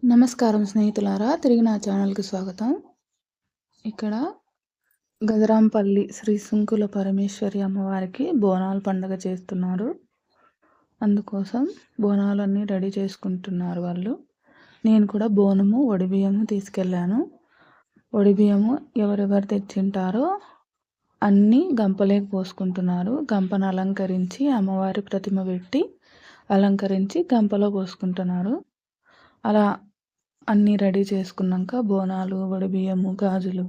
నమస్కారం స్నేహితులారా, తిరిగి నా ఛానల్‌కి స్వాగతం. ఇక్కడ గదరాంపల్లి శ్రీ సుంకుల పరమేశ్వరి అమ్మవారికి బోనాల పండగ చేస్తున్నారు. అందుకోసం బోనాలన్నీ రెడీ చేసుకుంటున్నారు వాళ్ళు. నేను కూడా బోనము, ఒడిబియ్యము తీసుకెళ్ళాను. ఒడిబియ్యము ఎవరెవరు తెచ్చింటారో అన్నీ గంపలోకి పోసుకుంటున్నారు. గంపను అలంకరించి అమ్మవారి ప్రతిమ పెట్టి అలంకరించి గంపలో పోసుకుంటున్నారు. అలా అన్నీ రెడీ చేసుకున్నాక బోనాలు, వడిబియ్యము, గాజులు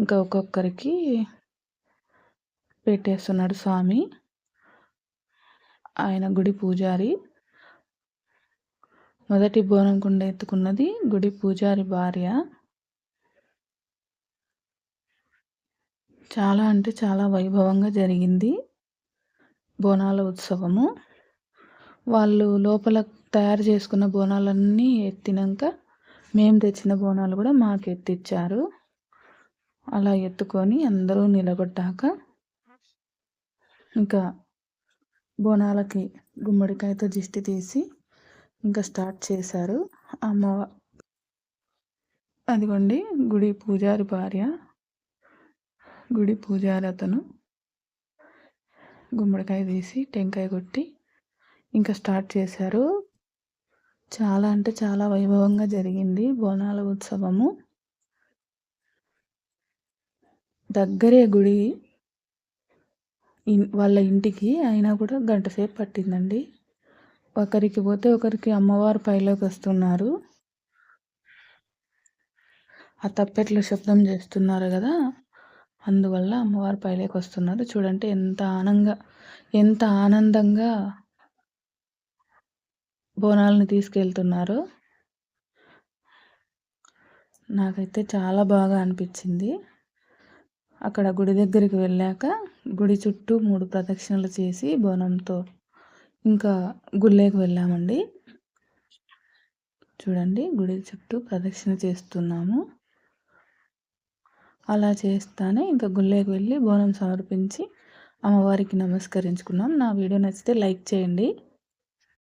ఇంకా ఒక్కొక్కరికి పెట్టేస్తున్నాడు స్వామి. ఆయన గుడి పూజారి. మొదటి బోనం కుండ ఎత్తుకున్నది గుడి పూజారి భార్య. చాలా అంటే చాలా వైభవంగా జరిగింది బోనాల ఉత్సవము. వాళ్ళు లోపల తయారు చేసుకున్న బోనాలన్నీ ఎత్తినాక మేము తెచ్చిన బోనాలు కూడా మాకు ఎత్తిచ్చారు. అలా ఎత్తుకొని అందరూ నిలబడ్డాక ఇంకా బోనాలకి గుమ్మడికాయతో దిష్టి తీసి ఇంకా స్టార్ట్ చేశారు. అదిగోండి గుడి పూజారి భార్య, గుడి పూజారి అతను గుమ్మడికాయ తీసి టెంకాయ కొట్టి ఇంకా స్టార్ట్ చేశారు. చాలా అంటే చాలా వైభవంగా జరిగింది బోనాల ఉత్సవము. దగ్గరే గుడి వాళ్ళ ఇంటికి, అయినా కూడా గంట సేపు పట్టిందండి. ఒకరికి పోతే ఒకరికి అమ్మవారు పైలోకి వస్తున్నారు. ఆ తప్పెట్ల శబ్దం చేస్తున్నారు కదా, అందువల్ల అమ్మవారు పైలోకి వస్తున్నారు. చూడండి ఎంత ఆనందంగా బోనాలను తీసుకెళ్తున్నారు. నాకైతే చాలా బాగా అనిపించింది. అక్కడ గుడి దగ్గరికి వెళ్ళాక గుడి చుట్టూ 3 ప్రదక్షిణలు చేసి బోనంతో ఇంకా గుళ్ళేకి వెళ్ళామండి. చూడండి గుడి చుట్టూ ప్రదక్షిణ చేస్తున్నాము. అలా చేస్తానే ఇంకా గుళ్ళేకి వెళ్ళి బోనం సమర్పించి అమ్మవారికి నమస్కరించుకున్నాం. నా వీడియో నచ్చితే లైక్ చేయండి.